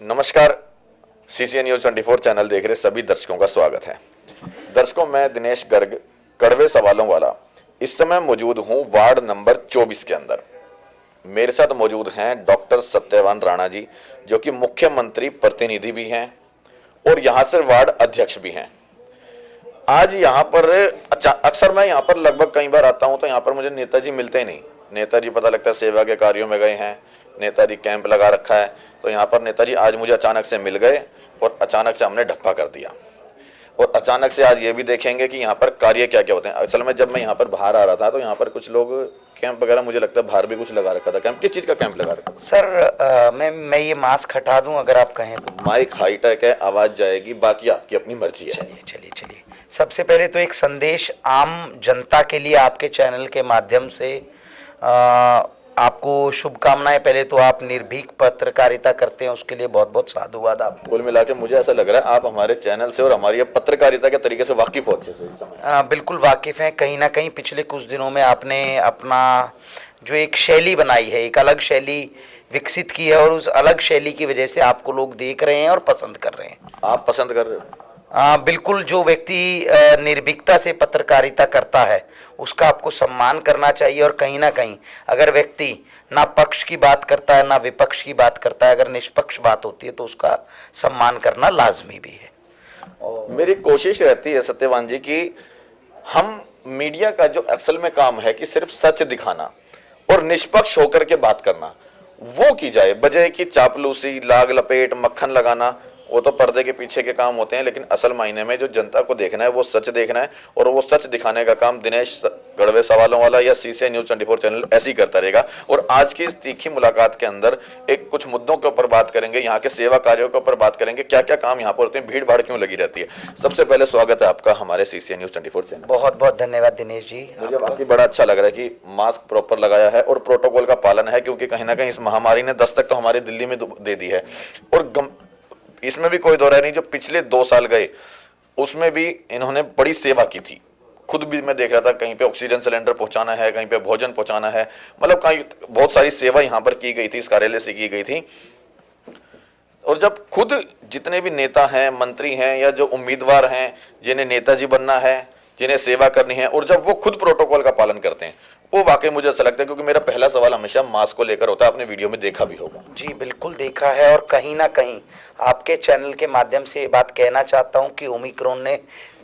नमस्कार। CCN news 24 channel देख रहे सभी दर्शकों का स्वागत है। दर्शकों, मैं दिनेश गर्ग, कड़वे सवालों वाला, इस समय मौजूद हूं वार्ड नंबर 24 के अंदर। मेरे साथ मौजूद हैं डॉक्टर सत्यवान राणा जी, जो कि मुख्यमंत्री प्रतिनिधि भी हैं और यहां से वार्ड अध्यक्ष भी हैं। आज यहाँ पर अक्सर मैं यहाँ पर लगभग कई बार आता हूँ तो यहाँ पर मुझे नेताजी मिलते ही नहीं। नेताजी पता लगता है सेवा के कार्यों में गए हैं, नेताजी कैंप लगा रखा है, तो यहाँ पर नेताजी आज मुझे अचानक से मिल गए और अचानक से हमने ढप्पा कर दिया। और अचानक से आज ये भी देखेंगे कि यहाँ पर कार्य क्या क्या होते हैं। असल में जब मैं यहाँ पर बाहर आ रहा था तो यहाँ पर कुछ लोग कैंप वगैरह, मुझे लगता है बाहर भी कुछ लगा रखा था। कैंप किस चीज़ का कैंप लगा रखा था? सर मैं ये मास्क हटा दूं अगर आप कहें तो। माइक हाईटेक है, आवाज़ जाएगी, बाकी आपकी अपनी मर्जी है। चलिए चलिए चलिए, सबसे पहले तो एक संदेश आम जनता के लिए आपके चैनल के माध्यम से आपको शुभकामनाएं। पहले तो आप निर्भीक पत्रकारिता करते हैं, उसके लिए बहुत बहुत साधुवाद आपको। कुल मिला के मुझे ऐसा लग रहा है आप हमारे चैनल से और हमारी पत्रकारिता के तरीके से वाकिफ होते हैं इस समय। बिल्कुल वाकिफ हैं। कहीं ना कहीं पिछले कुछ दिनों में आपने अपना जो एक शैली बनाई है, एक अलग शैली विकसित की है और उस अलग शैली की वजह से आपको लोग देख रहे हैं और पसंद कर रहे हैं। आप पसंद कर रहे हो? बिल्कुल। जो व्यक्ति निर्भीकता से पत्रकारिता करता है उसका आपको सम्मान करना चाहिए। और कहीं ना कहीं अगर व्यक्ति ना पक्ष की बात करता है ना विपक्ष की बात करता है, अगर निष्पक्ष बात होती है तो उसका सम्मान करना लाजमी भी है। और मेरी कोशिश रहती है सत्यवान जी कि हम मीडिया का जो असल में काम है कि सिर्फ सच दिखाना और निष्पक्ष होकर के बात करना, वो की जाए, बजाय कि चापलूसी, लाग लपेट, मक्खन लगाना। वो तो पर्दे के पीछे के काम होते हैं, लेकिन असल मायने में जो जनता को देखना है वो सच देखना है और वो सच दिखाने का काम दिनेश कड़वे सवालों वाला या सीसीएन न्यूज 24 चैनल ऐसे ही करता रहेगा। और आज की इस तीखी मुलाकात के अंदर एक कुछ मुद्दों के ऊपर बात करेंगे, यहाँ के सेवा कार्यों के ऊपर बात करेंगे, क्या क्या काम यहाँ पर होते हैं, भीड़ भाड़ क्यों लगी रहती है। सबसे पहले स्वागत है आपका हमारे सीसीएन न्यूज 24 चैनल। बहुत बहुत धन्यवाद दिनेश जी। मुझे वाकई बड़ा अच्छा लग रहा है कि मास्क प्रॉपर लगाया है और प्रोटोकॉल का पालन है, क्योंकि कहीं ना कहीं इस महामारी ने दस्तक तो हमारी दिल्ली में दे दी है। और इसमें भी कोई दो राय नहीं, जो पिछले 2 साल गए उसमें भी इन्होंने बड़ी सेवा की थी। खुद भी मैं देख रहा था, कहीं पे ऑक्सीजन सिलेंडर पहुंचाना है, कहीं पे भोजन पहुंचाना है, मतलब कहीं बहुत सारी सेवा यहाँ पर की गई थी, इस कार्यालय से की गई थी। और जब खुद जितने भी नेता हैं, मंत्री हैं या जो उम्मीदवार हैं जिन्हें नेताजी बनना है, जिन्हें सेवा करनी है, और जब वो खुद प्रोटोकॉल का पालन करते हैं, वो वाकई मुझे अच्छा लगता है। क्योंकि मेरा पहला सवाल हमेशा मास्क को लेकर होता है। आपने वीडियो में देखा भी होगा। जी बिल्कुल देखा है। और कहीं ना कहीं आपके चैनल के माध्यम से ये बात कहना चाहता हूं कि ओमिक्रॉन ने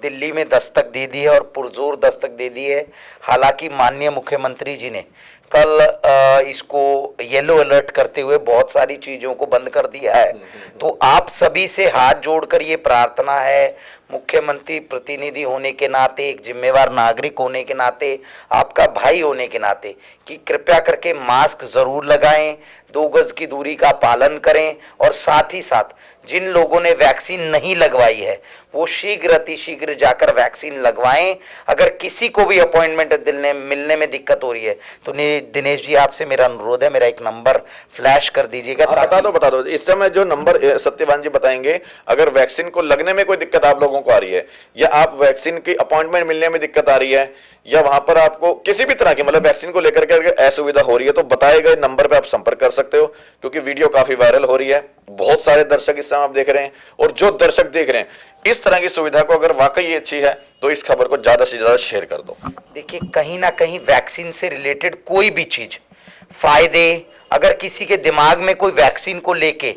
दिल्ली में दस्तक दे दी है और पुरजोर दस्तक दे दी है। हालांकि माननीय मुख्यमंत्री जी ने कल इसको येलो अलर्ट करते हुए बहुत सारी चीज़ों को बंद कर दिया है। तो आप सभी से हाथ जोड़कर ये प्रार्थना है, मुख्यमंत्री प्रतिनिधि होने के नाते, एक जिम्मेवार नागरिक होने के नाते, आपका भाई होने के नाते, कि कृपया करके मास्क ज़रूर लगाएं, 2 गज की दूरी का पालन करें और साथ ही साथ जिन लोगों ने वैक्सीन नहीं लगवाई है वो शीघ्र अतिशीघ्र जाकर वैक्सीन लगवाएं। अगर किसी को भी अपॉइंटमेंट मिलने में दिक्कत हो रही है तो दिनेश जी आपसे मेरा अनुरोध है, मेरा एक नंबर फ्लैश कर दीजिएगा। बता दो इस समय जो नंबर सत्यवान जी बताएंगे। अगर वैक्सीन को लगने में कोई दिक्कत आप लोगों को आ रही है, या आप वैक्सीन की अपॉइंटमेंट मिलने में दिक्कत आ रही है, या वहां पर आपको किसी भी तरह की मतलब वैक्सीन को लेकर के असुविधा हो रही है, तो बताए गए नंबर पे आप संपर्क कर सकते हो। क्योंकि वीडियो काफी वायरल हो रही है, बहुत सारे दर्शक इस समय आप देख रहे हैं, और जो दर्शक देख रहे हैं इस तरह की सुविधा को अगर वाकई अच्छी है तो इस खबर को ज्यादा से ज्यादा शेयर कर दो। देखिए, कहीं ना कहीं वैक्सीन से रिलेटेड कोई भी चीज, फायदे, अगर किसी के दिमाग में कोई वैक्सीन को लेके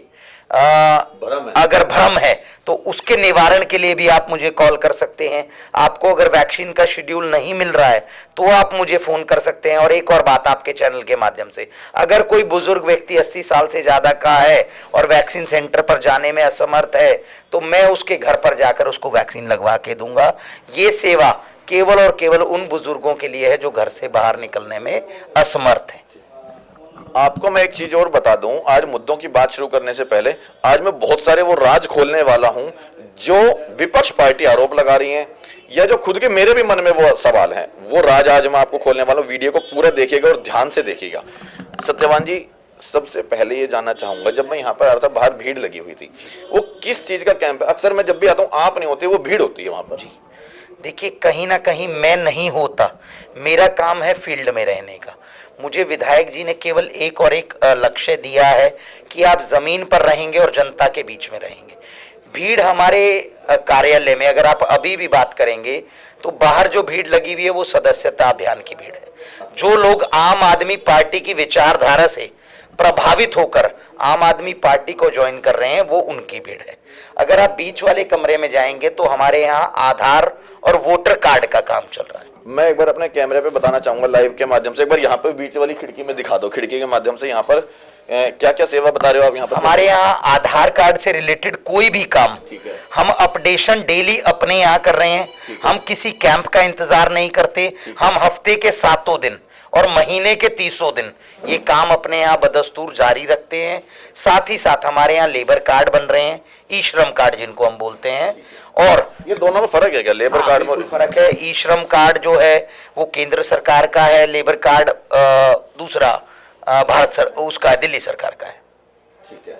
अगर भ्रम है तो उसके निवारण के लिए भी आप मुझे कॉल कर सकते हैं। आपको अगर वैक्सीन का शेड्यूल नहीं मिल रहा है तो आप मुझे फोन कर सकते हैं। और एक और बात आपके चैनल के माध्यम से, अगर कोई बुजुर्ग व्यक्ति 80 साल से ज्यादा का है और वैक्सीन सेंटर पर जाने में असमर्थ है तो मैं उसके घर पर जाकर उसको वैक्सीन लगवा के दूंगा। ये सेवा केवल और केवल उन बुजुर्गों के लिए है जो घर से बाहर निकलने में असमर्थ है। आपको मैं एक चीज और बता दूं, आज मुद्दों की बात शुरू करने से पहले आज मैं बहुत सारे वो राज खोलने वाला हूं जो विपक्ष पार्टी आरोप लगा रही है, या जो खुद के मेरे भी मन में वो सवाल हैं, वो राज आज मैं आपको खोलने वाला हूं। वीडियो को पूरा देखिएगा और ध्यान से देखिएगा। सत्यवान जी, सबसे पहले ये जानना चाहूंगा, जब मैं यहाँ पर आ रहा था बाहर भीड़ लगी हुई थी, वो किस चीज का कैंप है? अक्सर मैं जब भी आता हूँ आप नहीं होते, वो भीड़ होती है वहां पर। जी देखिए, कहीं ना कहीं मैं नहीं होता, मेरा काम है फील्ड में रहने का। मुझे विधायक जी ने केवल एक और एक लक्ष्य दिया है कि आप जमीन पर रहेंगे और जनता के बीच में रहेंगे। भीड़ हमारे कार्यालय में अगर आप अभी भी बात करेंगे तो बाहर जो भीड़ लगी हुई है वो सदस्यता अभियान की भीड़ है। जो लोग आम आदमी पार्टी की विचारधारा से प्रभावित होकर आम आदमी पार्टी को ज्वाइन कर रहे हैं वो उनकी भीड़ है। अगर आप बीच वाले कमरे में जाएंगे तो हमारे यहाँ आधार और वोटर कार्ड का काम चल रहा है। मैं एक बार अपने कैमरे पे बताना चाहूंगा लाइव के माध्यम से, एक बार यहाँ पे बीच वाली खिड़की में दिखा दो, खिड़की के माध्यम से यहाँ पर क्या क्या सेवा बता रहे हो आप यहाँ पर? हमारे यहाँ आधार कार्ड से रिलेटेड कोई भी काम ठीक है। हम अपडेशन डेली अपने यहाँ कर रहे हैं। हम किसी कैंप का इंतजार नहीं करते। हम हफ्ते के 7 दिन और महीने के 30 दिन ये काम अपने यहाँ बदस्तूर जारी रखते हैं। साथ ही साथ हमारे यहाँ लेबर कार्ड बन रहे हैं, ई श्रम कार्ड जिनको हम बोलते हैं। और ये दोनों में फर्क है क्या? लेबर कार्ड में फर्क है। ई श्रम कार्ड जो है वो केंद्र सरकार का है, लेबर कार्ड दूसरा उसका दिल्ली सरकार का है। ठीक है,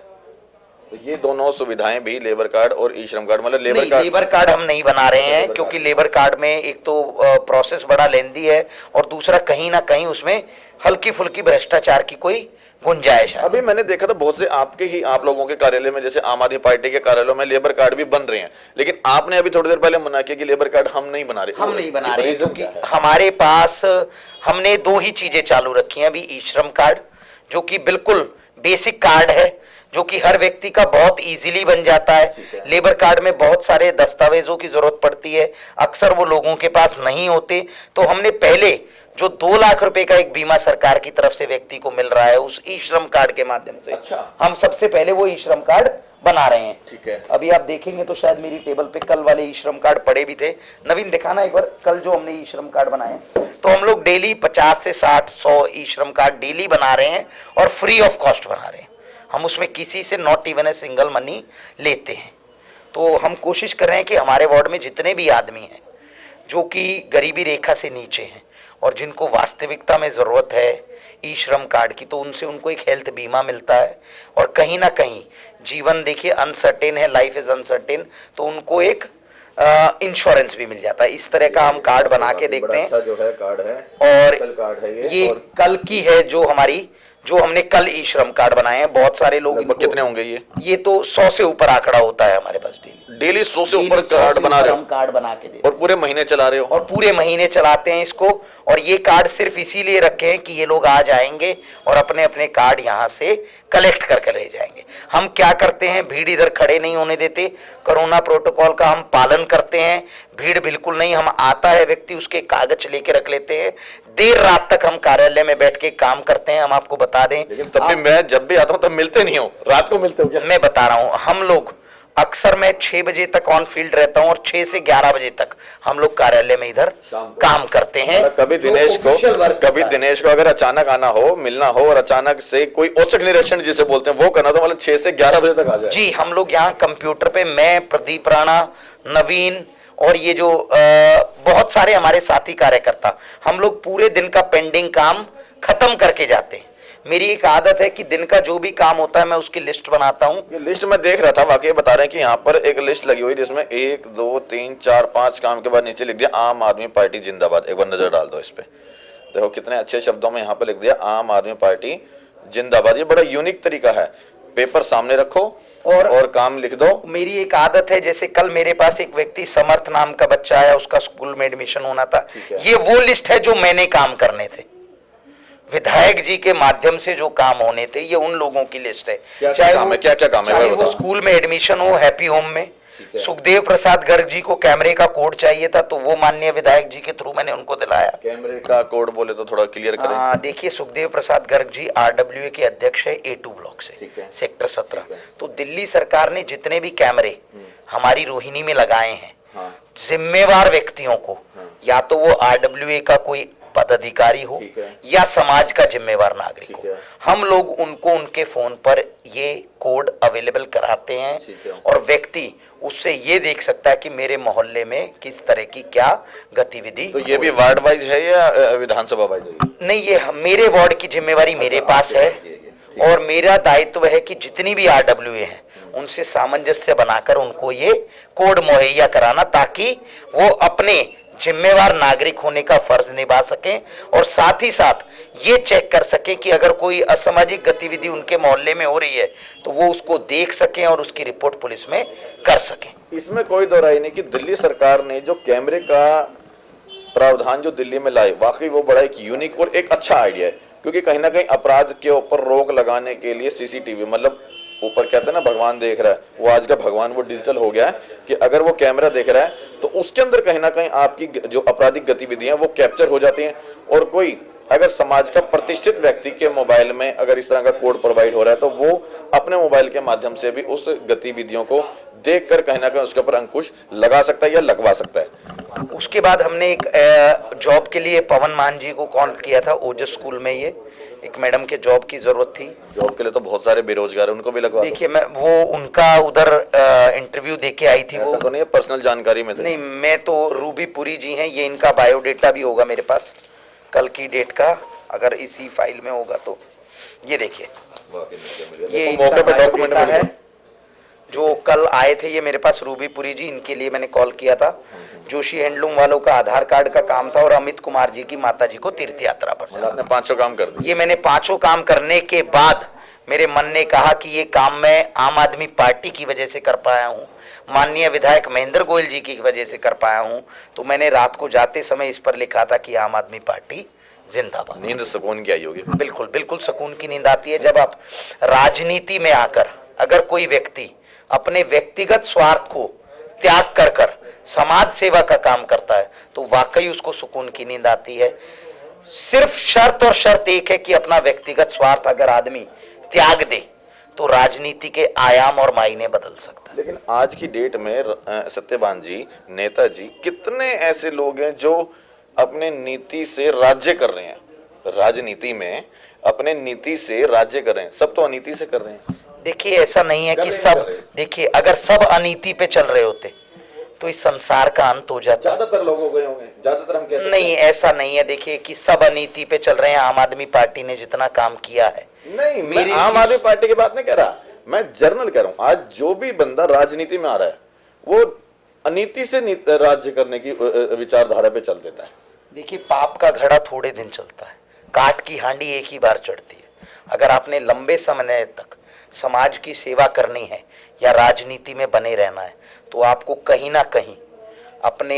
तो ये दोनों सुविधाएं भी, लेबर कार्ड और ई श्रम कार्ड, मतलब लेबर कार्ड हम नहीं बना रहे हैं क्योंकि लेबर कार्ड में एक तो प्रोसेस बड़ा लेंदी है और दूसरा कहीं ना कहीं उसमें हल्की फुल्की भ्रष्टाचार की कोई गुंजाइश है। अभी मैंने देखा था बहुत से आप लोगों के कार्यालय में, जैसे आम आदमी पार्टी के कार्यालयों में लेबर कार्ड भी बन रहे हैं, लेकिन आपने अभी थोड़ी देर पहले मना किया कि लेबर कार्ड हम नहीं बना रहे क्योंकि हमारे पास हमने 2 ही चीजें चालू रखी हैं अभी। ई श्रम कार्ड जो कि बिल्कुल बेसिक कार्ड है, जो कि हर व्यक्ति का बहुत इजीली बन जाता है। लेबर कार्ड में बहुत सारे दस्तावेजों की जरूरत पड़ती है, अक्सर वो लोगों के पास नहीं होते। तो हमने पहले जो 2 लाख रुपए का एक बीमा सरकार की तरफ से व्यक्ति को मिल रहा है उस ई श्रम कार्ड के माध्यम से, अच्छा, हम सबसे पहले वो ई श्रम कार्ड बना रहे हैं। ठीक है। अभी आप देखेंगे तो शायद मेरी टेबल पे कल वाले ई श्रम कार्ड पड़े भी थे। नवीन दिखाना एक बार, कल जो हमने ई श्रम कार्ड बनाए। तो हम लोग डेली 50 से 60 100 ई श्रम कार्ड डेली बना रहे हैं और फ्री ऑफ कॉस्ट बना रहे हैं। हम उसमें किसी से not even a single money लेते हैं। तो हम कोशिश कर रहे हैं कि हमारे वार्ड में जितने भी आदमी हैं जो कि गरीबी रेखा से नीचे हैं और जिनको वास्तविकता में ज़रूरत है ई श्रम कार्ड की, तो उनसे उनको एक हेल्थ बीमा मिलता है। और कहीं ना कहीं जीवन देखिए अनसर्टेन है, लाइफ इज़ अनसर्टेन, तो उनको एक इंश्योरेंस भी मिल जाता है। इस तरह का हम कार्ड बना के देखते हैं। अच्छा जो है कार्ड है, और कार्ड है ये कल की है जो हमने कल ई श्रम कार्ड बनाए हैं। बहुत सारे लोग, कितने होंगे ये तो 100 से ऊपर आंकड़ा होता है हमारे पास डेली 100 से ऊपर कार्ड बना रहे हो? हम कार्ड बना के देते और पूरे महीने चला रहे हो? और पूरे महीने चलाते हैं इसको। और ये कार्ड सिर्फ इसीलिए रखे हैं कि ये लोग आ जाएंगे और अपने अपने कार्ड यहाँ से कलेक्ट करके ले जाएंगे। हम क्या करते हैं, भीड़ इधर खड़े नहीं होने देते। कोरोना प्रोटोकॉल का हम पालन करते हैं, भीड़ बिल्कुल नहीं। हम आता है व्यक्ति, उसके कागज लेके रख लेते हैं। देर रात तक हम कार्यालय में बैठ के काम करते हैं। हम आपको बता दें, लेकिन तब भी मैं जब भी आता हूँ तब मिलते नहीं हो, रात को मिलते हो क्या? मैं बता रहा हूँ, हम लोग अक्सर मैं 6 बजे तक ऑन फील्ड रहता हूँ और 6 से 11 बजे तक हम लोग कार्यालय में इधर काम करते हैं। कभी दिनेश को अगर अचानक आना हो, मिलना हो और अचानक से कोई औचक निरीक्षण जिसे बोलते हैं वो करना, तो मतलब 6 से 11 बजे तक आ जाए। जी, हम लोग यहाँ कंप्यूटर पे, मैं, प्रदीप राणा, नवीन और ये जो बहुत सारे हमारे साथी कार्यकर्ता, हम लोग पूरे दिन का पेंडिंग काम खत्म करके जाते हैं। मेरी एक आदत है कि दिन का जो भी काम होता है मैं उसकी लिस्ट बनाता हूँ। ये लिस्ट मैं देख रहा था, वाकई बता रहे हैं कि यहाँ पर एक लिस्ट लगी हुई जिसमें 1 2 3 4 5 काम के बाद नीचे लिख दिया आम आदमी पार्टी जिंदाबाद। एक बार नजर डाल दो इस पे, देखो कितने अच्छे शब्दों में यहाँ पे लिख दिया आम आदमी पार्टी जिंदाबाद। ये बड़ा यूनिक तरीका है। पेपर सामने रखो और काम लिख दो। मेरी एक आदत है, जैसे कल मेरे पास एक व्यक्ति समर्थ नाम का बच्चा आया, उसका स्कूल में एडमिशन होना था। ये वो लिस्ट है जो मैंने काम करने थे, विधायक जी के माध्यम से जो काम होने थे, ये उन लोगों की लिस्ट है। क्या काम है? चाहे वो स्कूल में एडमिशन हो, हैप्पी होम में। सुखदेव प्रसाद गर्ग जी को कैमरे का कोड चाहिए था, तो वो माननीय विधायक जी के थ्रू मैंने उनको दिलाया। कैमरे का कोड बोले तो थोड़ा क्लियर करें। देखिए, सुखदेव प्रसाद गर्ग जी RWA के अध्यक्ष है A2 ब्लॉक से, सेक्टर 17। तो दिल्ली सरकार ने जितने भी कैमरे हमारी रोहिणी में लगाए हैं, जिम्मेवार व्यक्तियों को, या तो वो RWA का कोई पदाधिकारी हो या समाज का जिम्मेवार नागरिक हो, हम लोग उनको उनके फोन पर ये कोड अवेलेबल कराते हैं और व्यक्ति उससे ये देख सकता है कि मेरे मोहल्ले में किस तरह की क्या गतिविधि। तो ये भी वार्ड वाइज है या विधानसभा वाइज है? नहीं, ये मेरे वार्ड की जिम्मेवारी मेरे पास है और मेरा दायित्व है कि जितनी भी RWA हैं उनसे सामंजस्य बनाकर उनको ये कोड मुहैया कराना, ताकि वो अपने जिम्मेवार नागरिक होने का फर्ज निभा सकें और साथ ही साथ ये चेक कर सकें कि अगर कोई असामाजिक गतिविधि उनके मोहल्ले में हो रही है तो वो उसको देख सकें और उसकी रिपोर्ट पुलिस में कर सकें। इसमें कोई दो राय नहीं कि दिल्ली सरकार ने जो कैमरे का प्रावधान जो दिल्ली में लाए, वाकई वो बड़ा एक यूनिक और एक अच्छा आइडिया है, क्योंकि कहीं ना कहीं अपराध के ऊपर रोक लगाने के लिए सीसीटीवी, मतलब ऊपर कहते हैं ना भगवान देख रहा है, वो आज का भगवान वो डिजिटल हो गया है कि अगर वो कैमरा देख रहा है तो उसके अंदर कहीं ना कहीं आपकी जो आपराधिक गतिविधियां वो कैप्चर हो जाती हैं। और कोई अगर समाज का प्रतिष्ठित व्यक्ति के मोबाइल में अगर इस तरह का कोड प्रोवाइड हो रहा है तो वो अपने मोबाइल के माध्यम से भी उस गतिविधियों को देखकर कहीं ना कहीं उसके ऊपर अंकुश लगा सकता है या लगवा सकता है। उसके बाद हमने एक जॉब के लिए पवन मान जी को कॉल किया था, ओजस स्कूल में ये एक मैडम के जॉब की जरूरत थी। जॉब के लिए तो बहुत सारे बेरोजगार हैं, उनको भी लगवा दो। देखिए मैं वो उनका उधर इंटरव्यू देके आई थी। ऐसा वो तो नहीं है पर्सनल जानकारी में थे? नहीं, मैं तो रूबी पुरी जी हैं, ये इनका बायोडेटा भी होगा मेरे पास कल की डेट का, अगर इसी फाइल में होगा तो ये देखिए, ये मौके पर डॉक्यूमेंट है जो कल आए थे ये मेरे पास, रूबी पुरी जी, इनके लिए मैंने कॉल किया था। जोशी हैंडलूम वालों का आधार कार्ड का काम था और अमित कुमार जी की माता जी को तीर्थ यात्रा पर। आपने 500 काम कर दिए। ये मैंने 5 काम करने के बाद मेरे मन ने कहा कि ये काम मैं आम आदमी पार्टी की वजह से कर पाया हूँ, माननीय विधायक महेंद्र गोयल जी की वजह से कर पाया हूँ, तो मैंने रात को जाते समय इस पर लिखा था कि आम आदमी पार्टी जिंदाबाद। नींद सुकून की आई होगी। बिल्कुल बिल्कुल सुकून की नींद आती है जब आप राजनीति में आकर अगर कोई व्यक्ति अपने व्यक्तिगत स्वार्थ को त्याग कर समाज सेवा का काम करता है तो वाकई उसको सुकून की नींद आती है। सिर्फ शर्त और शर्त एक है कि अपना व्यक्तिगत स्वार्थ अगर आदमी त्याग दे तो राजनीति के आयाम और मायने बदल सकता है। लेकिन आज की डेट में सत्यवान जी, नेताजी, कितने ऐसे लोग हैं जो अपने नीति से राज्य कर रहे हैं, राजनीति में अपने नीति से राज्य कर रहे हैं, सब तो अनीति से कर रहे हैं। देखिए ऐसा नहीं है कि सब, देखिए अगर सब अनीति पे चल रहे होते तो इस संसार का अंत हो जाता। ज्यादातर लोग हो गए होंगे, ज्यादातर हम कह सकते नहीं, ऐसा नहीं है। देखिए कि सब अनीति पे चल रहे हैं, आम आदमी पार्टी ने जितना काम किया है। नहीं, मैं आम आदमी पार्टी की बात नहीं कह रहा, मैं जर्नल कह रहा हूं। आज जो भी बंदा राजनीति में आ रहा है वो अनीति से राज्य करने की विचारधारा पे चल देता है। देखिए पाप का घड़ा थोड़े दिन चलता है, काट की हांडी एक ही बार चढ़ती है। अगर आपने लंबे समय तक समाज की सेवा करनी है या राजनीति में बने रहना है तो आपको कहीं ना कहीं अपने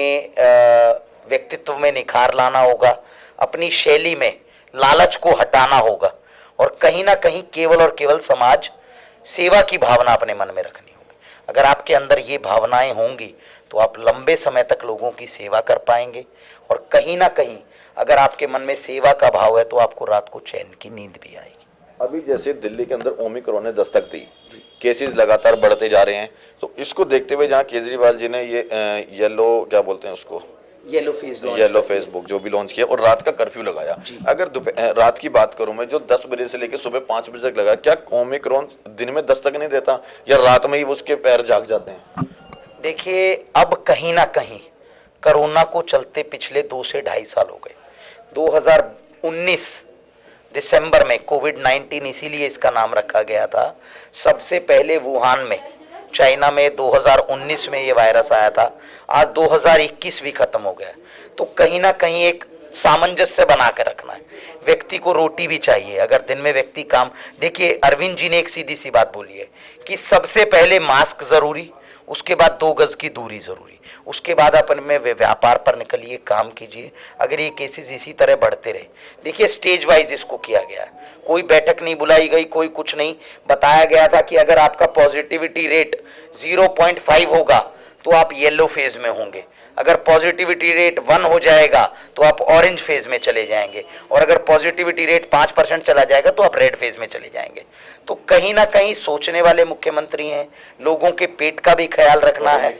व्यक्तित्व में निखार लाना होगा, अपनी शैली में लालच को हटाना होगा और कहीं ना कहीं केवल और केवल समाज सेवा की भावना अपने मन में रखनी होगी। अगर आपके अंदर ये भावनाएं होंगी तो आप लंबे समय तक लोगों की सेवा कर पाएंगे और कहीं ना कहीं अगर आपके मन में सेवा का भाव है तो आपको रात को चैन की नींद भी आएगी। अभी जैसे दिल्ली के अंदर ओमिक्रॉन ने दस्तक दी, केसेस लगातार बढ़ते जा रहे हैं, तो इसको देखते हुए जहां केजरीवाल जी ने ये येलो क्या बोलते हैं उसको, येलो फेसबुक जो भी लॉन्च किया और रात का कर्फ्यू लगाया। अगर रात की बात करूं मैं, जो 10 बजे से लेकर सुबह 5 बजे तक लगा, क्या ओमिक्रॉन दिन में दस्तक नहीं देता या रात में ही उसके पैर जाग जाते हैं? देखिए अब कहीं ना कहीं कोरोना को चलते पिछले 2 से 2.5 साल हो गए। 2019 दिसंबर में कोविड-19, इसीलिए इसका नाम रखा गया था, सबसे पहले वुहान में चाइना में 2019 में ये वायरस आया था। आज 2021 भी खत्म हो गया, तो कहीं ना कहीं एक सामंजस्य बना के रखना है। व्यक्ति को रोटी भी चाहिए, अगर दिन में व्यक्ति काम, देखिए अरविंद जी ने एक सीधी सी बात बोली है कि सबसे पहले मास्क जरूरी, उसके बाद 2 गज की दूरी जरूरी, उसके बाद अपन में व्यापार पर निकलिए, काम कीजिए। अगर ये केसेस इसी तरह बढ़ते रहे, देखिए स्टेज वाइज इसको किया गया है, कोई बैठक नहीं बुलाई गई, कोई कुछ नहीं बताया गया था कि अगर आपका पॉजिटिविटी रेट 0.5 होगा तो आप येलो फेज में होंगे, अगर पॉजिटिविटी रेट 1 हो जाएगा तो आप ऑरेंज फेज में चले जाएंगे और अगर पॉजिटिविटी रेट 5% चला जाएगा तो आप रेड फेज में चले जाएंगे। तो कहीं ना कहीं सोचने वाले मुख्यमंत्री हैं, लोगों के पेट का भी ख्याल रखना है,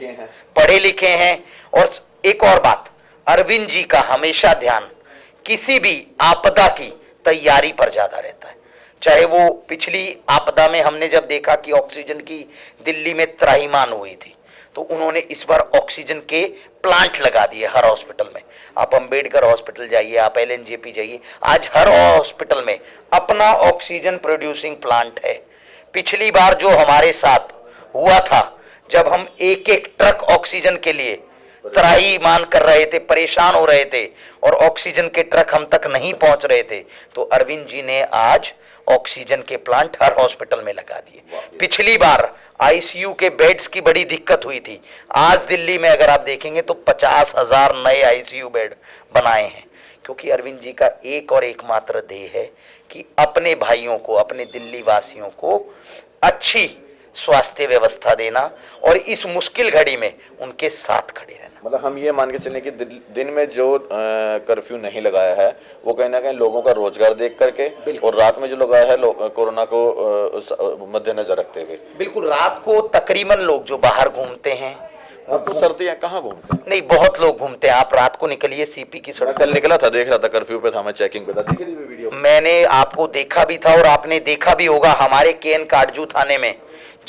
पढ़े लिखे हैं। और एक और बात, अरविंद जी का हमेशा ध्यान किसी भी आपदा की तैयारी पर ज्यादा रहता है। चाहे वो पिछली आपदा में हमने जब देखा कि ऑक्सीजन की दिल्ली में त्राहिमाम हुई थी तो उन्होंने इस बार ऑक्सीजन के प्लांट लगा दिए हर हॉस्पिटल में। आप अंबेडकर हॉस्पिटल जाइए, आप LNJP जाइए, आज हर हॉस्पिटल में अपना ऑक्सीजन प्रोड्यूसिंग प्लांट है। पिछली बार जो हमारे साथ हुआ था, जब हम एक एक ट्रक ऑक्सीजन के लिए त्राहीमाम कर रहे थे, परेशान हो रहे थे और ऑक्सीजन के ट्रक हम तक नहीं पहुंच रहे थे, तो अरविंद जी ने आज ऑक्सीजन के प्लांट हर हॉस्पिटल में लगा दिए। पिछली बार आईसीयू के बेड्स की बड़ी दिक्कत हुई थी, आज दिल्ली में अगर आप देखेंगे तो 50,000 नए आईसीयू बेड बनाए हैं, क्योंकि अरविंद जी का एक और एकमात्र ध्येय है कि अपने भाइयों को, अपने दिल्ली वासियों को अच्छी स्वास्थ्य व्यवस्था देना और इस मुश्किल घड़ी में उनके साथ खड़े रहना। मतलब हम ये मान के चलें कि दिन में जो कर्फ्यू नहीं लगाया है वो कहीं ना कहीं लोगों का रोजगार देख करके, और रात में जो लगाया है कोरोना को मद्देनजर रखते हुए। बिल्कुल, रात को तकरीबन लोग जो बाहर घूमते हैं, अब तो सर्दी है, कहाँ घूमते हैं? नहीं, बहुत लोग घूमते हैं। आप रात को निकलिए सीपी की मैं सड़क, कल निकला था, देख रहा था कर्फ्यू पे था, मैं चेकिंग पे था, देखी थी वीडियो। मैंने आपको देखा भी था और आपने देखा भी होगा हमारे केएन काटजू थाने में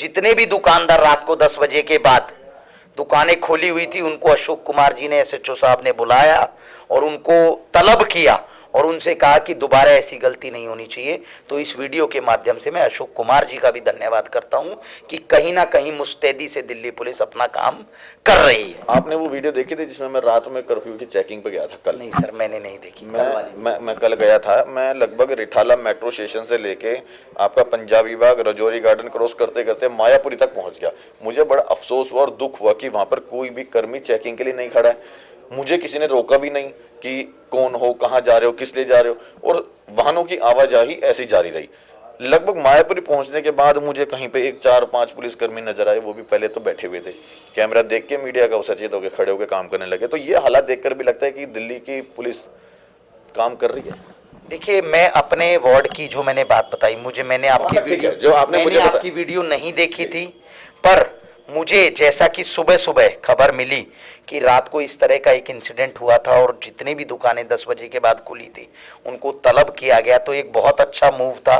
जितने भी दुकानदार रात को 10 बजे के बाद दुकानें खोली हुई थी, उनको अशोक कुमार जी ने, एसएचओ साहब ने बुलाया और उनको तलब किया और उनसे कहा कि दोबारा ऐसी गलती नहीं होनी चाहिए। तो इस वीडियो के माध्यम से मैं अशोक कुमार जी का भी धन्यवाद करता हूं कि कहीं ना कहीं मुस्तैदी से दिल्ली पुलिस अपना काम कर रही है। आपने वो वीडियो देखी थी जिसमें मैं रात में कर्फ्यू की चेकिंग पे गया था कल? नहीं सर, मैंने नहीं देखी। मैं कल गया था। मैं लगभग रिठाला मेट्रो स्टेशन से लेके आपका पंजाबी बाग, रजौरी गार्डन क्रॉस करते करते मायापुरी तक पहुंच गया। मुझे बड़ा अफसोस हुआ और दुख हुआ कि वहां पर कोई भी कर्मी चेकिंग के लिए नहीं खड़ा है। मुझे किसी ने रोका भी नहीं कि कौन हो, कहाँ जा रहे हो, किस लिए जा रहे हो, और वाहनों की आवाजाही ऐसी जारी रही। लगभग मायापुरी पहुंचने के बाद मुझे कहीं पे एक 4-5 पुलिसकर्मी नजर आए, वो भी पहले तो बैठे हुए थे, कैमरा देख के मीडिया का सचेत होकर खड़े होकर काम करने लगे। तो ये हालात देखकर भी लगता है कि दिल्ली की पुलिस काम कर रही है। देखिए, मैं अपने वार्ड की जो मैंने बात बताई, मैंने आपकी वीडियो नहीं देखी थी, पर मुझे जैसा कि सुबह सुबह खबर मिली कि रात को इस तरह का एक इंसिडेंट हुआ था और जितनी भी दुकानें 10 बजे के बाद खुली थी उनको तलब किया गया, तो एक बहुत अच्छा मूव था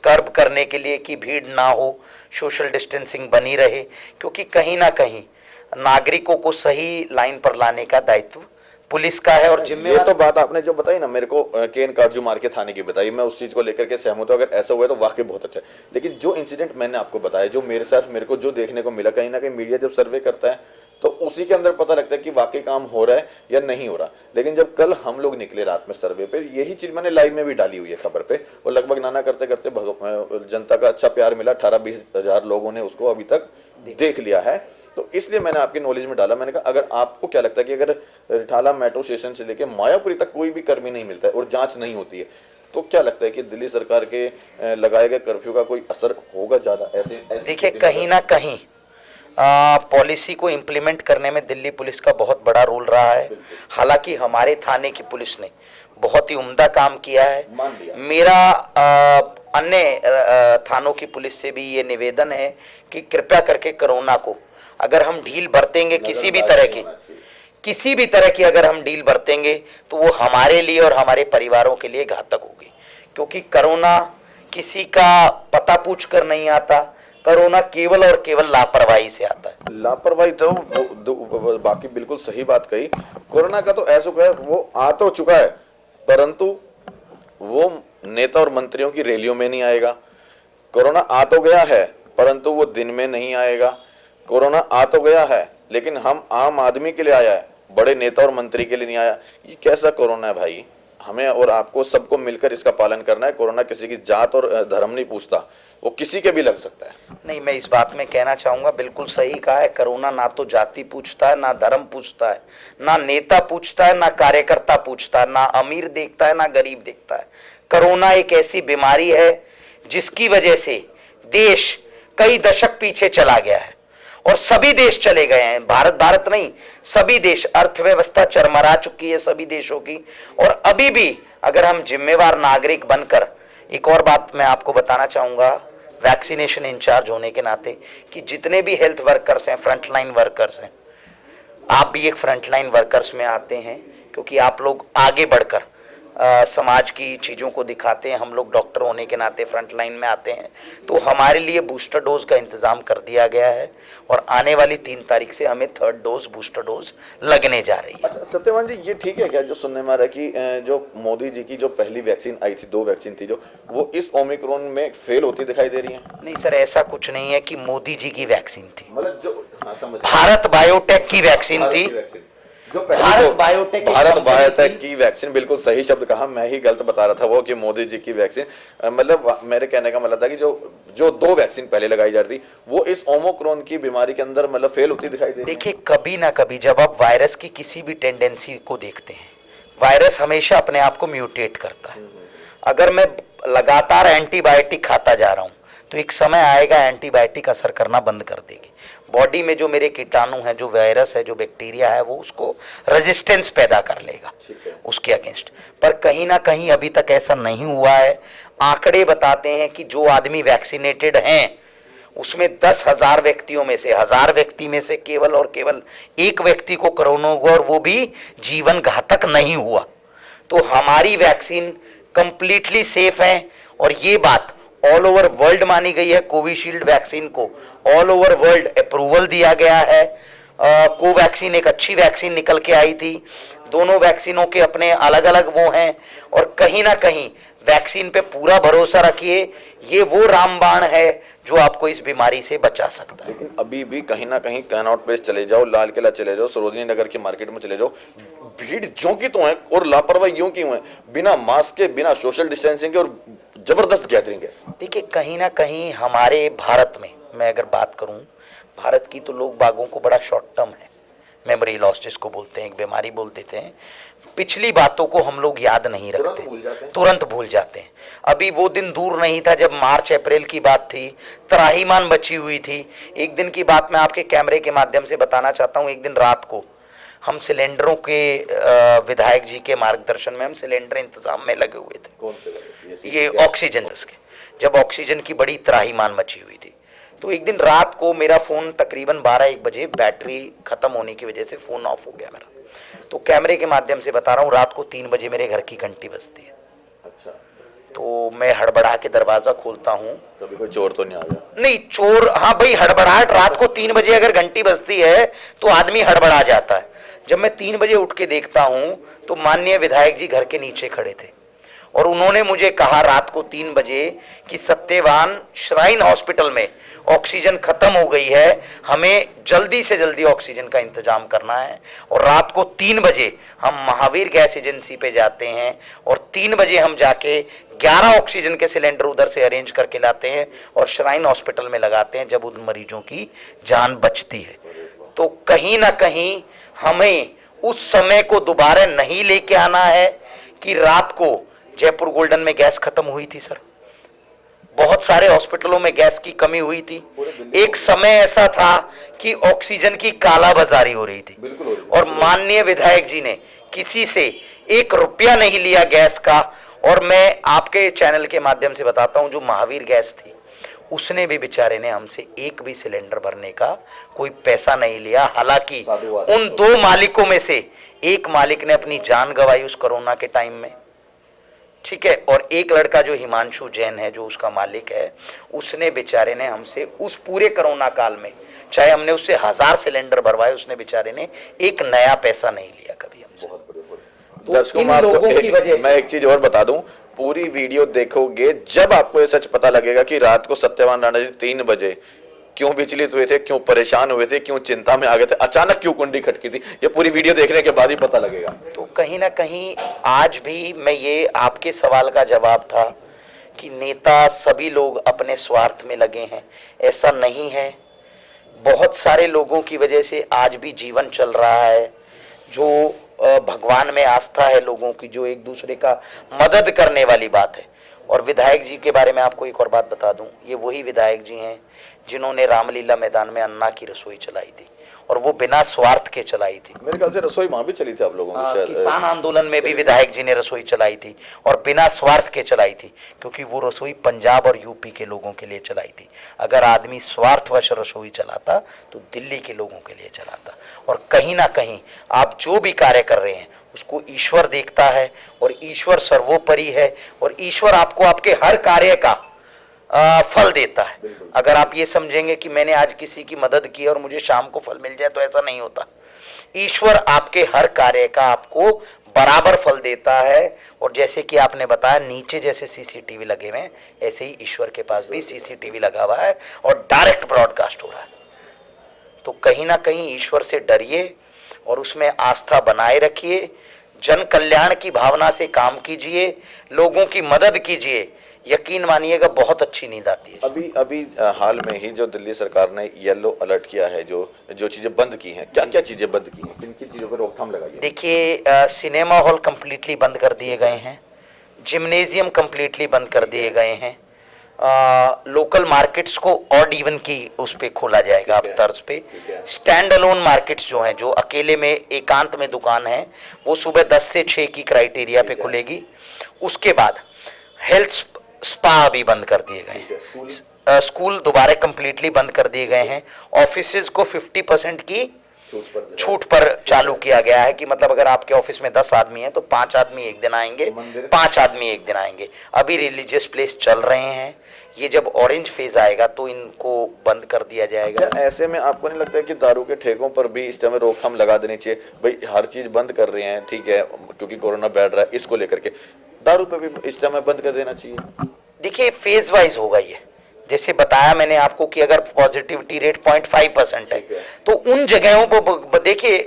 कर्ब करने के लिए कि भीड़ ना हो, सोशल डिस्टेंसिंग बनी रहे, क्योंकि कहीं ना कहीं नागरिकों को सही लाइन पर लाने का दायित्व पुलिस का है। और ये तो बात आपने जो बताई ना मेरे को केएन काटजू मार के थाने की बताई, मैं उस चीज को लेकर के सहमत हूं। अगर ऐसा हुआ तो वाकई बहुत अच्छा है, लेकिन जो इंसिडेंट मैंने आपको बताया, जो मेरे साथ मेरे को जो देखने को मिला, कहीं ना कहीं मीडिया जब सर्वे करता है तो उसी के अंदर पता लगता है कि वाकई काम हो रहा है या नहीं हो रहा। लेकिन जब कल हम लोग निकले रात में सर्वे पे, यही चीज मैंने लाइव में भी डाली हुई है खबर पे, और लगभग नाना करते करते जनता का अच्छा प्यार मिला। 18-20 हजार लोगों ने उसको अभी तक देख लिया है। तो इसलिए मैंने आपकी नॉलेज में डाला। मैंने कहा अगर आपको क्या लगता है कि अगर रिठाला मेट्रो स्टेशन से लेके मायापुरी तक कोई भी कर्मी नहीं मिलता है और जांच नहीं होती है, तो क्या लगता है कि दिल्ली सरकार के लगाए गए कर्फ्यू का कोई असर होगा ज्यादा? ऐसे देखिए, कहीं ना कहीं पॉलिसी को इम्प्लीमेंट करने में दिल्ली पुलिस का बहुत बड़ा रोल रहा है। हालांकि हमारे थाने की पुलिस ने बहुत ही उम्दा काम किया है। मेरा अन्य थानों की पुलिस से भी ये निवेदन है कि कृपया करके कोरोना को अगर हम ढील बरतेंगे, किसी भी तरह की अगर हम ढील बरतेंगे तो वो हमारे लिए और हमारे परिवारों के लिए घातक होगी, क्योंकि कोरोना किसी का पता पूछ कर नहीं आता। कोरोना केवल और केवल लापरवाही से आता है। लापरवाही तो बाकी बिल्कुल सही बात कही। कोरोना का तो ऐसा है, वो आ तो चुका है, परंतु वो नेता और मंत्रियों की रैलियों में नहीं आएगा। कोरोना आ तो गया है, परंतु वो दिन में नहीं आएगा। कोरोना आ तो गया है, लेकिन हम आम आदमी के लिए आया है, बड़े नेता और मंत्री के लिए नहीं आया। ये कैसा कोरोना है भाई? हमें और आपको सबको मिलकर इसका पालन करना है। कोरोना किसी की जात और धर्म नहीं पूछता, वो किसी के भी लग सकता है। नहीं, मैं इस बात में कहना चाहूंगा, बिल्कुल सही कहा है। कोरोना ना तो जाति पूछता है, ना धर्म पूछता है, ना नेता पूछता है, ना कार्यकर्ता पूछता है, ना अमीर देखता है, ना गरीब देखता है। कोरोना एक ऐसी बीमारी है जिसकी वजह से देश कई दशक पीछे चला गया है और सभी देश चले गए हैं। भारत नहीं, सभी देश, अर्थव्यवस्था चरमरा चुकी है सभी देशों की। और अभी भी अगर हम जिम्मेवार नागरिक बनकर, एक और बात मैं आपको बताना चाहूंगा वैक्सीनेशन इंचार्ज होने के नाते, कि जितने भी हेल्थ वर्कर्स हैं, फ्रंटलाइन वर्कर्स हैं, आप भी एक फ्रंटलाइन वर्कर्स में आते हैं, क्योंकि आप लोग आगे बढ़कर समाज की चीज़ों को दिखाते हैं। हम लोग डॉक्टर होने के नाते फ्रंट लाइन में आते हैं, तो हमारे लिए बूस्टर डोज का इंतज़ाम कर दिया गया है और आने वाली 3 तारीख से हमें 3rd डोज बूस्टर डोज लगने जा रही है। अच्छा सत्यवान जी, ये ठीक है क्या जो सुनने में आ रहा है कि जो मोदी जी की जो पहली वैक्सीन आई थी, 2 वैक्सीन थी जो, वो इस ओमिक्रॉन में फेल होती दिखाई दे रही है? नहीं सर, ऐसा कुछ नहीं है कि मोदी जी की वैक्सीन थी, मतलब जो, हाँ समझ, भारत बायोटेक की वैक्सीन थी। जो भारत बायोटेक भारत बायोटेक की वैक्सीन, बिल्कुल सही शब्द कहा, मैं ही गलत बता रहा था वो कि मोदी जी की वैक्सीन। मतलब मेरे कहने का मतलब था कि जो 2 वैक्सीन पहले लगाई जा रही थी वो इस ओमिक्रॉन की बीमारी के अंदर मतलब फेल होती दिखाई दे रही है। देखिए, कभी ना कभी जब आप वायरस की किसी भी टेंडेंसी को देखते हैं, वायरस हमेशा अपने आप को म्यूटेट करता है। अगर मैं लगातार एंटीबायोटिक खाता जा रहा हूं तो एक समय आएगा एंटीबायोटिक असर करना बंद कर देगी। बॉडी में जो मेरे कीटाणु हैं, जो वायरस है, जो बैक्टीरिया है, वो उसको रेजिस्टेंस पैदा कर लेगा उसके अगेंस्ट। पर कहीं ना कहीं अभी तक ऐसा नहीं हुआ है। आंकड़े बताते हैं कि जो आदमी वैक्सीनेटेड हैं उसमें 10,000 व्यक्तियों में से 1000 व्यक्ति में से केवल और केवल 1 व्यक्ति को कोरोना हुआ और वो भी जीवन घातक नहीं हुआ। तो हमारी वैक्सीन कंप्लीटली सेफ है और ये बात ऑल ओवर वर्ल्ड मानी गई है। कोविशील्ड वैक्सीन को ऑल ओवर वर्ल्ड अप्रूवल दिया गया है। कोवैक्सीन एक अच्छी वैक्सीन निकल के आई थी। दोनों वैक्सीनों के अपने अलग अलग वो हैं और कहीं ना कहीं वैक्सीन पे पूरा भरोसा रखिए, ये वो रामबाण है जो आपको इस बीमारी से बचा सकता है। लेकिन अभी भी कहीं ना कहीं कैनॉट प्लेस चले जाओ, लाल किला चले जाओ, सरोजनी नगर की मार्केट में चले जाओ, भीड़ जो की तो है और लापरवाही यूं क्यों है, बिना मास्क के, बिना सोशल डिस्टेंसिंग के और जबरदस्त गैदरिंग है। देखिए, कहीं ना कहीं हमारे भारत में, मैं अगर बात करूं भारत की, तो लोग बागों को बड़ा शॉर्ट टर्म है, मेमोरी लॉस जिसको बोलते हैं, एक बीमारी बोल देते हैं। पिछली बातों को हम लोग याद नहीं रखते, तुरंत भूल जाते हैं। अभी वो दिन दूर नहीं था जब मार्च अप्रैल की बात थी, त्राहिमाम बची हुई थी। एक दिन की बात मैं आपके कैमरे के माध्यम से बताना चाहता हूँ। एक दिन रात को हम सिलेंडरों के विधायक जी के मार्गदर्शन में हम सिलेंडर इंतजाम में लगे हुए थे। कौन से? ये ऑक्सीजन के, जब ऑक्सीजन की बड़ी त्राहिमाम मची हुई थी, तो एक दिन रात को मेरा फोन तकरीबन 12-1 बजे बैटरी खत्म होने की वजह से फोन ऑफ हो गया मेरा। तो कैमरे के माध्यम से बता रहा हूँ, रात को 3 बजे मेरे घर की घंटी बजती है। अच्छा। तो मैं हड़बड़ा के दरवाजा खोलता हूँ। कभी कोई चोर तो नहीं आ गया? नहीं, चोर, हाँ भाई, हड़बड़ाहट, रात को 3 बजे अगर घंटी बजती है तो आदमी हड़बड़ा जाता है। जब मैं 3 बजे उठ के देखता हूँ तो माननीय विधायक जी घर के नीचे खड़े थे और उन्होंने मुझे कहा रात को 3 बजे कि सत्यवान, श्राइन हॉस्पिटल में ऑक्सीजन खत्म हो गई है, हमें जल्दी से जल्दी ऑक्सीजन का इंतजाम करना है। और रात को 3 बजे हम महावीर गैस एजेंसी पे जाते हैं और 3 बजे हम जाके 11 ऑक्सीजन के सिलेंडर उधर से अरेंज करके लाते हैं और श्राइन हॉस्पिटल में लगाते हैं, जब उन मरीजों की जान बचती है। तो कहीं ना कहीं हमें उस समय को दोबारा नहीं लेके आना है कि रात को जयपुर गोल्डन में गैस खत्म हुई थी सर, बहुत सारे हॉस्पिटलों में गैस की कमी हुई थी। एक समय ऐसा था कि ऑक्सीजन की कालाबाजारी हो रही थी और माननीय विधायक जी ने किसी से 1 रुपया नहीं लिया गैस का। और मैं आपके चैनल के माध्यम से बताता हूं, जो महावीर गैस थी उसने भी, बेचारे ने हमसे 1 भी सिलेंडर भरने का कोई पैसा नहीं लिया। हालांकि उन 2 मालिकों में से एक मालिक ने अपनी जान गंवाई उस कोरोना के टाइम में, ठीक है, और एक लड़का जो हिमांशु जैन है, जो उसका मालिक है, उसने बेचारे ने हमसे उस पूरे कोरोना काल में, चाहे हमने उससे 1000 सिलेंडर भरवाए, उसने बेचारे ने 1 नया पैसा नहीं लिया कभी हमसे। दर्शकों, मैं एक चीज और बता दूं, पूरी वीडियो देखोगे जब आपको ये सच पता लगेगा कि रात को सत्यवान राणा जी 3 बजे क्यों विचलित हुए थे, क्यों परेशान हुए थे, क्यों चिंता में आ गए थे, अचानक क्यों कुंडी खटकी थी, ये पूरी वीडियो देखने के बाद ही पता लगेगा। तो कहीं ना कहीं आज भी मैं, ये आपके सवाल का जवाब था कि नेता सभी लोग अपने स्वार्थ में लगे हैं, ऐसा नहीं है। बहुत सारे लोगों की वजह से आज भी जीवन चल रहा है, जो भगवान में आस्था है लोगों की, जो एक दूसरे का मदद करने वाली बात है। और विधायक जी के बारे में आपको एक और बात बता दूं, ये वही विधायक जी हैं जिन्होंने रामलीला मैदान में अन्ना की रसोई चलाई थी और वो बिना स्वार्थ के चलाई थी। मेरे ख्याल से रसोई वहां भी चली थी आप लोगों की शायद। किसान आंदोलन में भी विधायक जी ने रसोई चलाई थी और बिना स्वार्थ के चलाई थी, क्योंकि वो रसोई पंजाब और यूपी के लोगों के लिए चलाई थी। अगर आदमी स्वार्थवश रसोई चलाता तो दिल्ली के लोगों के लिए चलाता। और कहीं ना कहीं आप जो भी कार्य कर रहे हैं उसको ईश्वर देखता है और ईश्वर सर्वोपरि है और ईश्वर आपको आपके हर कार्य का फल देता है। अगर आप ये समझेंगे कि मैंने आज किसी की मदद की और मुझे शाम को फल मिल जाए, तो ऐसा नहीं होता। ईश्वर आपके हर कार्य का आपको बराबर फल देता है। और जैसे कि आपने बताया, नीचे जैसे सीसीटीवी लगे हुए हैं, ऐसे ही ईश्वर के पास भी सीसीटीवी लगा हुआ है और डायरेक्ट ब्रॉडकास्ट हो रहा है। तो कहीं ना कहीं ईश्वर से डरिए और उसमें आस्था बनाए रखिए, जन कल्याण की भावना से काम कीजिए, लोगों की मदद कीजिए। यकीन मानिएगा बहुत अच्छी नींद आती है। अभी हाल में ही जो दिल्ली सरकार ने येलो अलर्ट किया है, जो चीजें बंद की हैं, क्या क्या चीजें बंद की हैं, किन किन चीजों पर रोकथाम लगाई है? देखिए, सिनेमा हॉल कंप्लीटली बंद कर दिए गए हैं, जिम्नेजियम कंप्लीटली बंद कर दिए गए हैं, लोकल मार्केट्स को ऑड इवन की उस पे खोला जाएगा अब तर्ज पे। स्टैंड अलोन मार्केट्स जो हैं, जो अकेले में एकांत में दुकान है, वो सुबह 10 से 6 की क्राइटेरिया पे खुलेगी। उसके बाद हेल्थ स्पा भी बंद कर दिए गए हैं, स्कूल दोबारा कंप्लीटली बंद कर दिए गए हैं। ऑफिसेज को 50% की छूट पर चालू किया गया है कि मतलब अगर आपके ऑफिस में 10 आदमी हैं तो 5 आदमी एक दिन आएंगे, 5 आदमी एक दिन आएंगे। अभी रिलीजियस प्लेस चल रहे हैं, ये जब ऑरेंज फेज आएगा तो इनको बंद कर दिया जाएगा। ऐसे में आपको नहीं लगता है कि दारू के ठेकों पर भी इस समय रोकथाम लगा देनी चाहिए? भाई हर चीज बंद कर रहे हैं, ठीक है, क्योंकि कोरोना बढ़ रहा है, इसको लेकर के दारू पे भी इस समय बंद कर देना चाहिए। देखिए, फेज वाइज होगा ये। जैसे बताया मैंने आपको कि अगर पॉजिटिविटी रेट 0.5% है तो उन जगहों पर देखिए,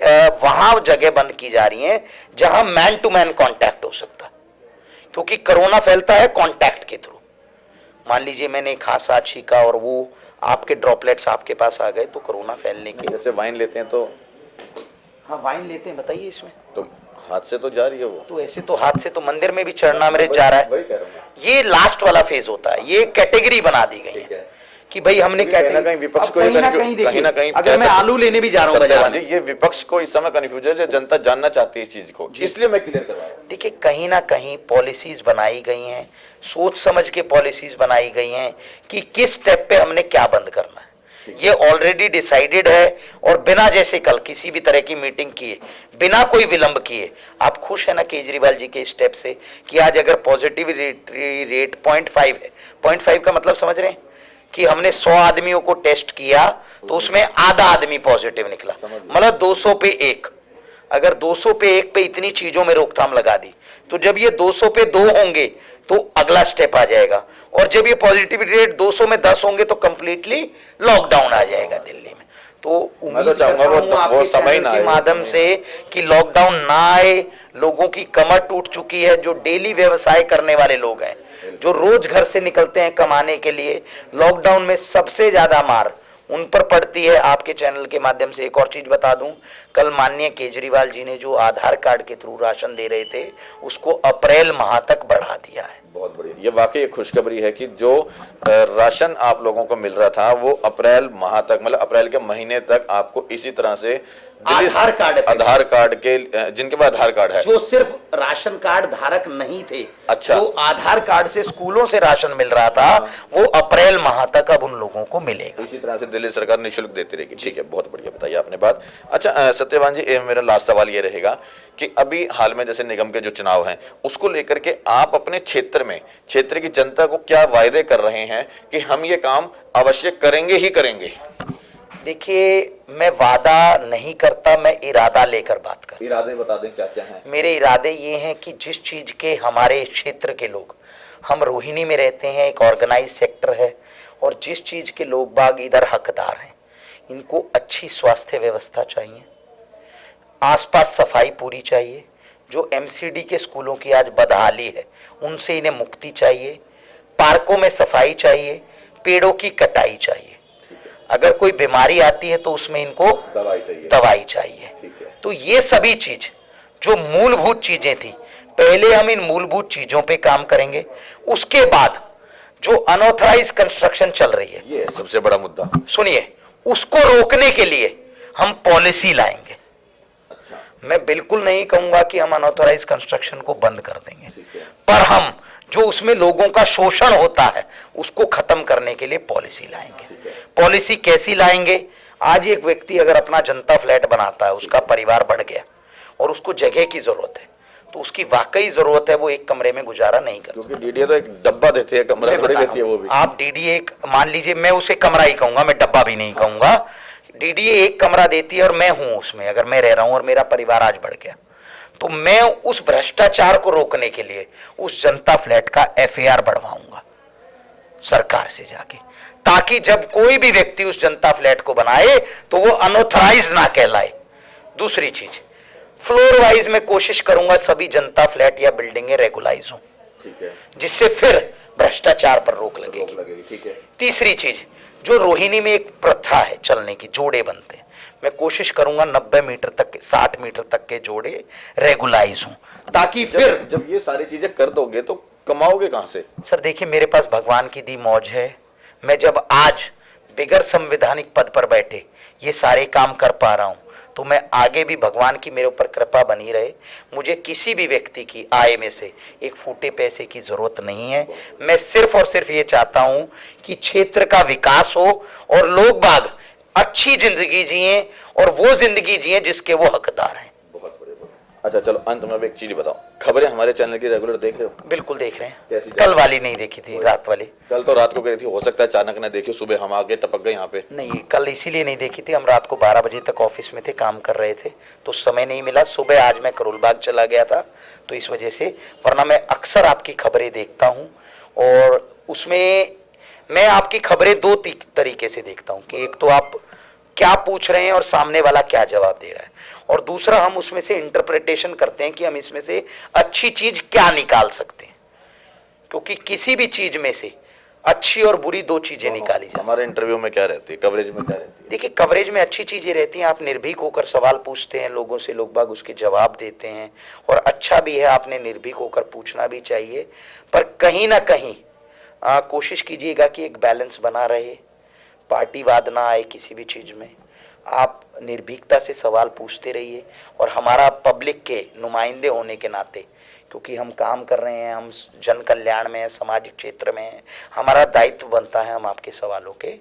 वहां जगह बंद की जा रही हैं जहां मैन टू मैन कांटेक्ट हो सकता है, क्योंकि कोरोना फैलता है कांटेक्ट के थ्रू। मान लीजिए मैंने खांसा, छींका और वो आपके ड्रॉपलेट्स आपके पास आ गए तो कोरोना फैलने की। जैसे वाइन लेते हैं तो, हाँ वाइन लेते हैं, बताइए इसमें तो हाथ से तो जा रही है वो, तो ऐसे तो हाथ से तो मंदिर में भी चरणामृत जा रहा है। वही कह रहा हूं। ये लास्ट वाला फेज होता है, ये कैटेगरी बना दी गई है कि भाई हमने कहीं ना कहीं विपक्ष को कहीं ना कहीं अगर मैं आलू लेने भी जा रहा हूँ बाजार में, ये विपक्ष को इस समय कंफ्यूजन है, जनता जानना चाहती है इस चीज को, इसलिए मैं क्लियर करवा रहा हूं। देखिए, कहीं ना कहीं पॉलिसीज बनाई गई हैं, सोच समझ के पॉलिसीज बनाई गई हैं कि किस स्टेप पे हमने क्या बंद करना है। ये ऑलरेडी डिसाइडेड है और बिना जैसे कल किसी भी तरह की मीटिंग किए, बिना कोई विलंब किए, आप खुश है ना केजरीवाल जी के स्टेप से कि आज अगर पॉजिटिव रेट 0.5 है, 0.5 का मतलब समझ रहे हैं कि हमने 100 आदमियों को टेस्ट किया तो उसमें आधा आदमी पॉजिटिव निकला, मतलब 200 पे 1। अगर 200 पे 1 पे इतनी चीजों में रोकथाम लगा दी तो जब ये 200 पे 2 होंगे तो अगला स्टेप आ जाएगा, और जब ये पॉजिटिविटी रेट 200 में 10 होंगे तो कंप्लीटली लॉकडाउन आ जाएगा दिल्ली में। तो उम्मीद चाहूंगा वो समय ना के माध्यम से कि लॉकडाउन ना आए। लोगों की कमर टूट चुकी है, जो डेली व्यवसाय करने वाले लोग हैं, जो रोज घर से निकलते हैं कमाने के लिए, लॉकडाउन में सबसे ज्यादा मार उन पर पड़ती है। आपके चैनल के माध्यम से एक और चीज बता दूं, कल माननीय केजरीवाल जी ने जो आधार कार्ड के थ्रू राशन दे रहे थे उसको अप्रैल माह तक बढ़ा दिया है। बहुत बढ़िया, ये वाकई एक खुशखबरी है कि जो राशन आप लोगों को मिल रहा था वो अप्रैल माह तक, मतलब अप्रैल के महीने तक आपको इसी तरह से आधार कार्ड के जिनके पास आधार कार्ड है, जो सिर्फ राशन कार्ड धारक नहीं थे, अच्छा, जो आधार कार्ड से स्कूलों से राशन मिल रहा था, वो अप्रैल माह तक अब उन लोगों को मिलेगा। इसी तरह से दिल्ली सरकार निःशुल्क देती रहेगी। ठीक है, बहुत बढ़िया बताइए आपने बात। अच्छा सत्यवान जी, मेरा लास्ट सवाल ये रहेगा कि अभी हाल में जैसे निगम के जो चुनाव हैं उसको लेकर के आप अपने क्षेत्र की जनता को क्या वायदे कर रहे हैं कि हम ये काम अवश्य करेंगे ही करेंगे? देखिए, मैं वादा नहीं करता, मैं इरादा लेकर बात करता। इरादे बता दें क्या क्या हैं? मेरे इरादे ये हैं कि जिस चीज के हमारे क्षेत्र के लोग, हम रोहिणी में रहते हैं, एक ऑर्गेनाइज सेक्टर है, और जिस चीज के लोग बाग इधर हकदार हैं, इनको अच्छी स्वास्थ्य व्यवस्था चाहिए, आसपास सफाई पूरी चाहिए, जो एमसीडी के स्कूलों की आज बदहाली है उनसे इन्हें मुक्ति चाहिए, पार्कों में सफाई चाहिए, पेड़ों की कटाई चाहिए, अगर कोई बीमारी आती है तो उसमें इनको दवाई चाहिए। तो ये सभी चीज जो मूलभूत चीजें थी, पहले हम इन मूलभूत चीजों पे काम करेंगे, उसके बाद जो अनऑथराइज कंस्ट्रक्शन चल रही है, ये सबसे बड़ा मुद्दा, सुनिए, उसको रोकने के लिए हम पॉलिसी लाएंगे। अच्छा, मैं बिल्कुल नहीं कहूंगा कि हम अनऑथराइज कंस्ट्रक्शन को बंद कर देंगे, पर हम जो उसमें लोगों का शोषण होता है उसको खत्म करने के लिए पॉलिसी लाएंगे। पॉलिसी कैसी लाएंगे? आज एक व्यक्ति अगर अपना जनता फ्लैट बनाता है, उसका परिवार बढ़ गया, और उसको जगह की जरूरत है, तो उसकी वाकई जरूरत है, वो एक कमरे में गुजारा नहीं कर सकता। क्योंकि डीडीए तो एक डब्बा देती है, कमरा मैं थोड़ी बता देती है रहा वो हूं, भी। आप डीडीए एक मान लीजिए, मैं उसे कमरा ही कहूंगा, मैं डब्बा भी नहीं कहूंगा। डीडीए एक कमरा देती है और मैं हूं उसमें, अगर मैं रह रहा हूं और मेरा परिवार आज बढ़ गया, तो मैं उस भ्रष्टाचार को रोकने के लिए उस जनता फ्लैट का एफआईआर बढ़वाऊंगा सरकार से जाके, ताकि जब कोई भी व्यक्ति उस जनता फ्लैट को बनाए तो वो अनऑथराइज ना कहलाए। दूसरी चीज, फ्लोर वाइज मैं कोशिश करूंगा सभी जनता फ्लैट या बिल्डिंगें रेगुलाइज हो, ठीक है, जिससे फिर भ्रष्टाचार पर रोक लगेगी। ठीक है। तीसरी चीज, जो रोहिणी में एक प्रथा है चलने की, जोड़े बनते हैं, मैं कोशिश करूंगा 90 मीटर तक के, 60 मीटर तक के जोड़े रेगुलाइज हों, ताकि फिर जब ये सारी चीजें कर दोगे तो कमाओगे कहां से? सर देखिए, मेरे पास भगवान की दी मौज है। मैं जब आज बिगर संवैधानिक पद पर बैठे ये सारे काम कर पा रहा हूं, तो मैं आगे भी, भगवान की मेरे ऊपर कृपा बनी रहे, मुझे किसी भी व्यक्ति की आय में से एक फूटे पैसे की जरूरत नहीं है। मैं सिर्फ और सिर्फ ये चाहता हूं कि क्षेत्र का विकास हो और लोग बाग अच्छी जिंदगी जिए, और वो जिंदगी जिए जिसके वो हकदार हैं। बहुत बढ़िया। अच्छा चलो, अंत में अब एक चीज बताओ, खबरें हमारे चैनल की रेगुलर देख रहे हो? बिल्कुल देख रहे हैं। कैसी कल वाली नहीं देखी थी, रात वाली। कल तो रात को करी थी, हो सकता है अचानक ना देखी, सुबह हम आगे टपक गए यहाँ पे। नहीं, कल इसीलिए नहीं देखी थी, हम रात को 12 बजे तक ऑफिस में थे, काम कर रहे थे, तो समय नहीं मिला। सुबह आज मैं करोल बाग चला गया था, तो इस वजह से, वरना मैं अक्सर आपकी खबरें देखता हूँ, और उसमें मैं आपकी खबरें दो तरीके से देखता हूँ कि एक तो आप क्या पूछ रहे हैं और सामने वाला क्या जवाब दे रहा है, और दूसरा हम उसमें से इंटरप्रिटेशन करते हैं कि हम इसमें से अच्छी चीज क्या निकाल सकते हैं, क्योंकि किसी भी चीज में से अच्छी और बुरी दो चीजें निकाली जा सकती हैं। हमारे इंटरव्यू में क्या रहती है, कवरेज में क्या रहती है? देखिए, कवरेज में अच्छी चीजें रहती हैं, आप निर्भीक होकर सवाल पूछते हैं लोगों से, लोग बाग उसके जवाब देते हैं, और अच्छा भी है, आपने निर्भीक होकर पूछना भी चाहिए, पर कहीं ना कहीं कोशिश कीजिएगा कि एक बैलेंस बना रहे, पार्टीवाद ना आए किसी भी चीज में, आप निर्भीकता से सवाल पूछते रहिए, और हमारा पब्लिक के नुमाइंदे होने के नाते, क्योंकि हम काम कर रहे हैं, हम जन कल्याण में हैं, सामाजिक क्षेत्र में हैं, हमारा दायित्व बनता है हम आपके सवालों के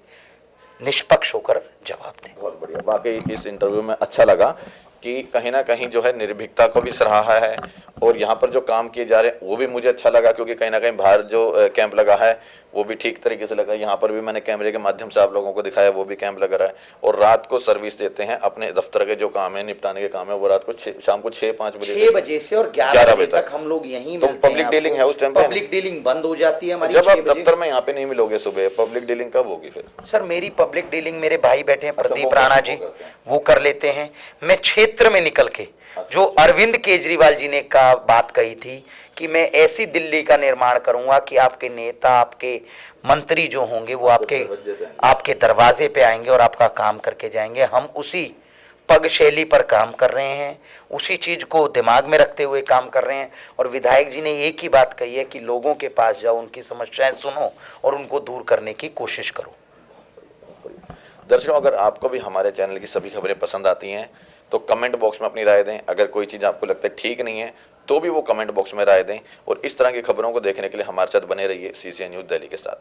निष्पक्ष होकर जवाब दें। बहुत बढ़िया, वाकई इस इंटरव्यू में अच्छा लगा कि कहीं ना कहीं जो है निर्भीकता को भी सराहा है, और यहाँ पर जो काम किए जा रहे हैं वो भी मुझे अच्छा लगा, क्योंकि कहीं ना कहीं बाहर जो कैंप लगा है वो भी ठीक तरीके से लगा, यहाँ पर भी मैंने कैमरे के माध्यम से आप लोगों को दिखाया, वो भी कैंप लग रहा है, और रात को सर्विस देते हैं, अपने दफ्तर के जो काम है, निपटाने के काम है, वो रात को शाम को 6-5 बजे 6 बजे से और 11 बजे तक हम लोग यहीं तो मिलते हैं। पब्लिक डीलिंग है उस टाइम पे? पब्लिक डीलिंग बंद हो जाती है हमारी जब आप 6 बजे। दफ्तर में यहाँ पे नहीं मिलोगे सुबह, पब्लिक डीलिंग कब होगी फिर? सर मेरी पब्लिक डीलिंग मेरे भाई बैठे हैं, अच्छा, प्रदीप वो राणा करते जी, हैं। वो कर लेते हैं। मैं क्षेत्र में निकल के, जो अरविंद केजरीवाल जी ने का बात कही थी कि मैं ऐसी दिल्ली का निर्माण करूंगा कि आपके नेता, आपके मंत्री जो होंगे वो आपके दरवाजे पे आएंगे और आपका काम करके जाएंगे, हम उसी पग शैली पर काम कर रहे हैं, उसी चीज को दिमाग में रखते हुए काम कर रहे हैं। और विधायक जी ने एक ही बात कही है कि लोगों के पास जाओ, उनकी समस्याएं सुनो और उनको दूर करने की कोशिश करो। दर्शकों, अगर आपको भी हमारे चैनल की सभी खबरें पसंद आती हैं तो कमेंट बॉक्स में अपनी राय दें। अगर कोई चीज़ आपको लगता है ठीक नहीं है तो भी वो कमेंट बॉक्स में राय दें, और इस तरह की खबरों को देखने के लिए हमारे साथ बने रहिए CCN न्यूज़ दिल्ली के साथ।